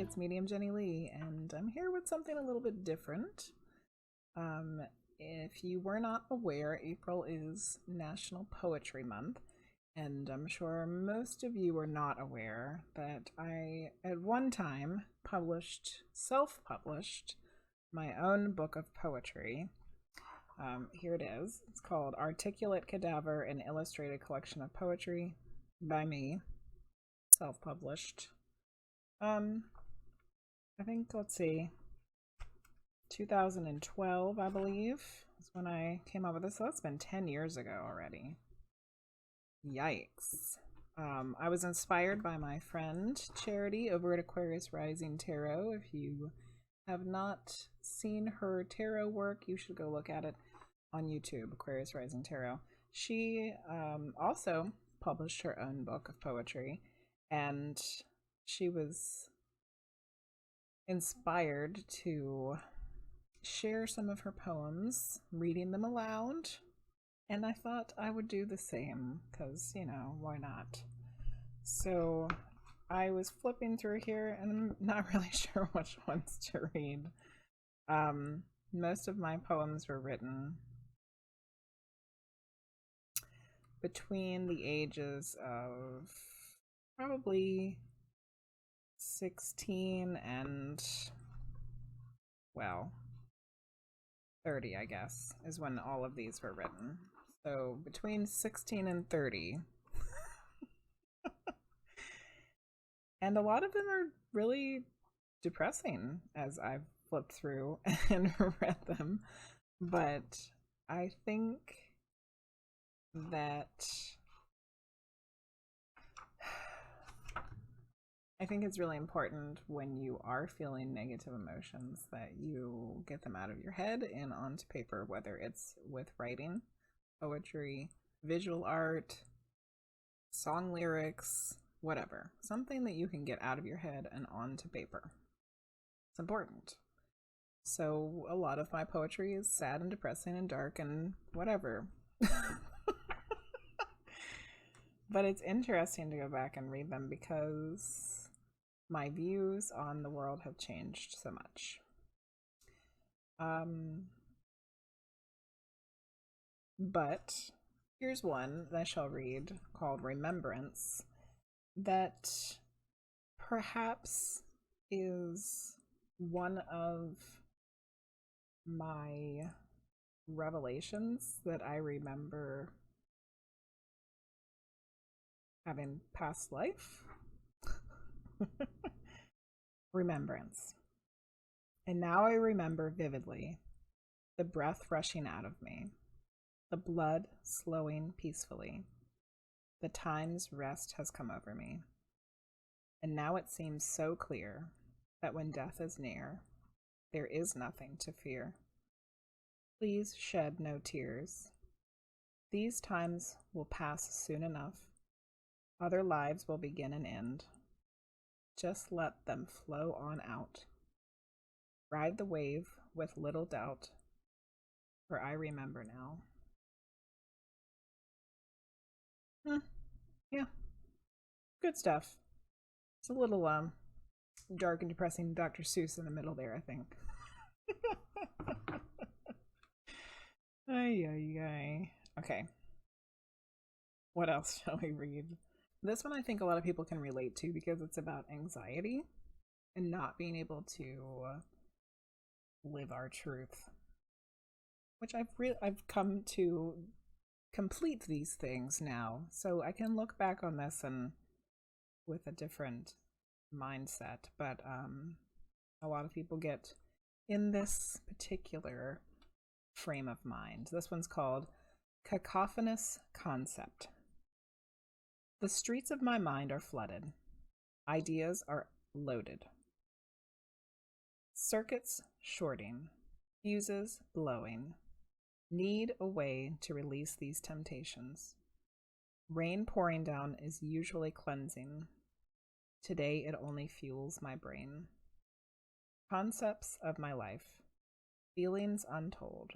it's Medium Jenny Lee, and I'm here with something a little bit different. If you were not aware, April is National Poetry Month, and I'm sure most of you are not aware that I, at one time, self-published, my own book of poetry. Here it is. It's called Articulate Cadaver, an Illustrated Collection of Poetry by me, self-published. I think, let's see, 2012, I believe, is when I came up with this. So that's been 10 years ago already. Yikes. I was inspired by my friend Charity over at Aquarius Rising Tarot. If you have not seen her tarot work, you should go look at it on YouTube, Aquarius Rising Tarot. She also published her own book of poetry, and she was inspired to share some of her poems, reading them aloud, and I thought I would do the same because, you know, why not? So I was flipping through here and I'm not really sure which ones to read. Most of my poems were written between the ages of probably 16 and, well, 30, I guess, is when all of these were written. So between 16 and 30. And a lot of them are really depressing as I've flipped through and read them. But I think that it's really important when you are feeling negative emotions that you get them out of your head and onto paper, whether it's with writing, poetry, visual art, song lyrics, whatever. Something that you can get out of your head and onto paper. It's important. So a lot of my poetry is sad and depressing and dark and whatever. But it's interesting to go back and read them because my views on the world have changed so much. But here's one that I shall read called Remembrance that perhaps is one of my revelations that I remember having past life. Remembrance. And now I remember vividly the breath rushing out of me, the blood slowing peacefully. The time's rest has come over me. And now it seems so clear that when death is near, there is nothing to fear. Please shed no tears. These times will pass soon enough. Other lives will begin and end. Just let them flow on out. Ride the wave with little doubt, for I remember now. Yeah, good stuff. It's a little dark and depressing Dr. Seuss in the middle there, I think. Ay, ay, ay. Okay. What else shall we read? This one I think a lot of people can relate to because it's about anxiety and not being able to live our truth. Which I've come to complete these things now, so I can look back on this and with a different mindset. But a lot of people get in this particular frame of mind. This one's called Cacophonous Concept. The streets of my mind are flooded. Ideas are loaded. Circuits shorting. Fuses blowing. Need a way to release these temptations. Rain pouring down is usually cleansing. Today it only fuels my brain. Concepts of my life. Feelings untold.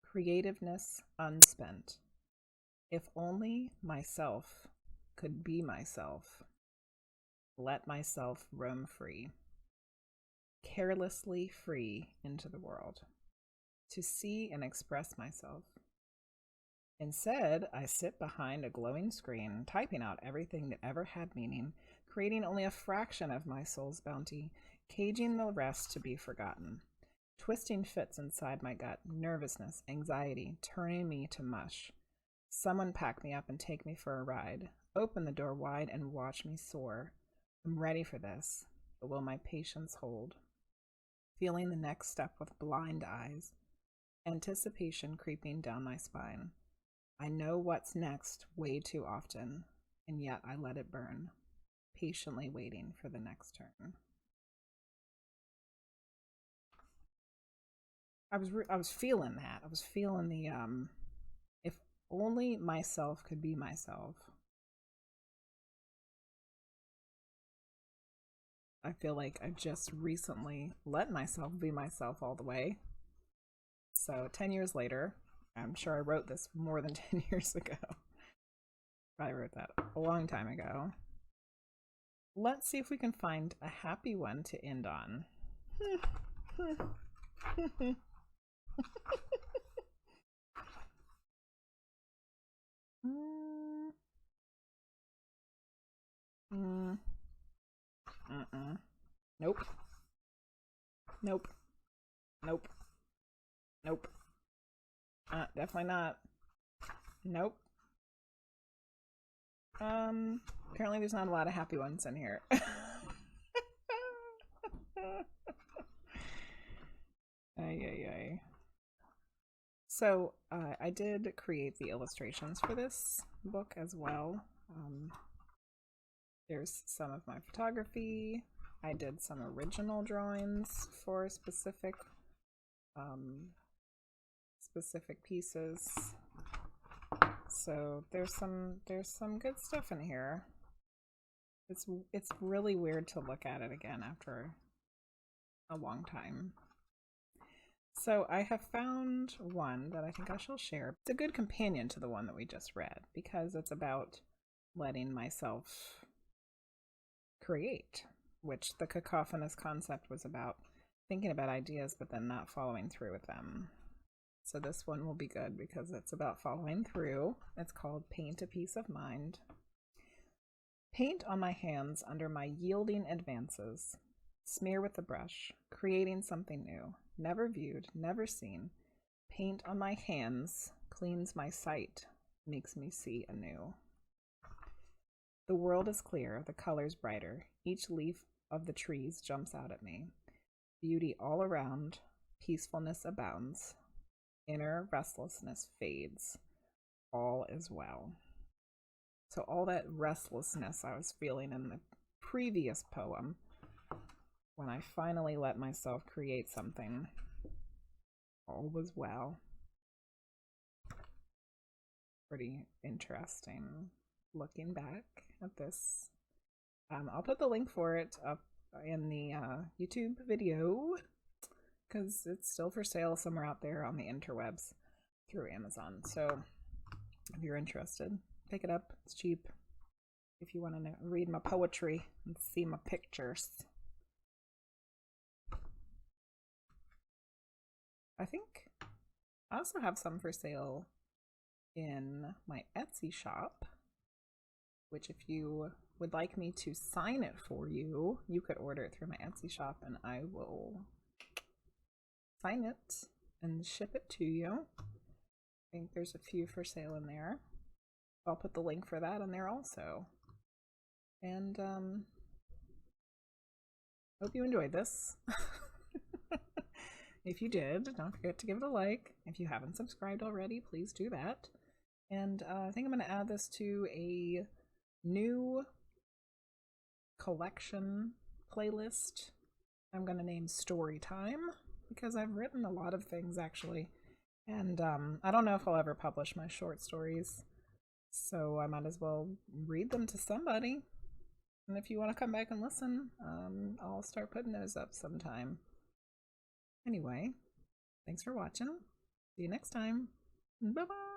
Creativeness unspent. If only myself could be myself. Let myself roam free. carelessly free into the world, to see and express myself. Instead, I sit behind a glowing screen, typing out everything that ever had meaning, creating only a fraction of my soul's bounty, caging the rest to be forgotten. Twisting fits inside my gut, nervousness, anxiety, turning me to mush. Someone pack me up and take me for a ride. Open the door wide and watch me soar. I'm ready for this, but will my patience hold? Feeling the next step with blind eyes, anticipation creeping down my spine. I know what's next way too often, and yet I let it burn, patiently waiting for the next turn. I was feeling that. I was feeling the if only myself could be myself. I feel like I just recently let myself be myself all the way. So 10 years later, I'm sure I wrote this more than 10 years ago. I wrote that a long time ago. Let's see if we can find a happy one to end on. Nope. Nope. Nope. Nope. Definitely not. Nope. Apparently there's not a lot of happy ones in here. Ay. So, I did create the illustrations for this book as well. There's some of my photography. I did some original drawings for specific pieces. So there's some good stuff in here. It's really weird to look at it again after a long time. So I have found one that I think I shall share. It's a good companion to the one that we just read because it's about letting myself create, which the Cacophonous Concept was about thinking about ideas but then not following through with them. So this one will be good because it's about following through. It's called Paint a Piece of Mind. Paint on my hands under my yielding advances. Smear with the brush, creating something new, never viewed, never seen. Paint on my hands cleans my sight, makes me see anew. The world is clear, the colors brighter. Each leaf of the trees jumps out at me. Beauty all around, peacefulness abounds. Inner restlessness fades. All is well. So all that restlessness I was feeling in the previous poem, when I finally let myself create something, all was well. Pretty interesting looking back at this. I'll put the link for it up in the YouTube video because it's still for sale somewhere out there on the interwebs through Amazon. So if you're interested, pick it up. It's cheap. If you want to read my poetry and see my pictures. I think I also have some for sale in my Etsy shop, which if you would like me to sign it for you, you could order it through my Etsy shop and I will sign it and ship it to you. I think there's a few for sale in there. I'll put the link for that in there also. And hope you enjoyed this. If you did, don't forget to give it a like. If you haven't subscribed already, please do that. And I think I'm going to add this to a new collection playlist I'm going to name Story Time, because I've written a lot of things actually, and I don't know if I'll ever publish my short stories, so I might as well read them to somebody. And if you want to come back and listen, I'll start putting those up sometime. Anyway, thanks for watching. See you next time. Bye-bye.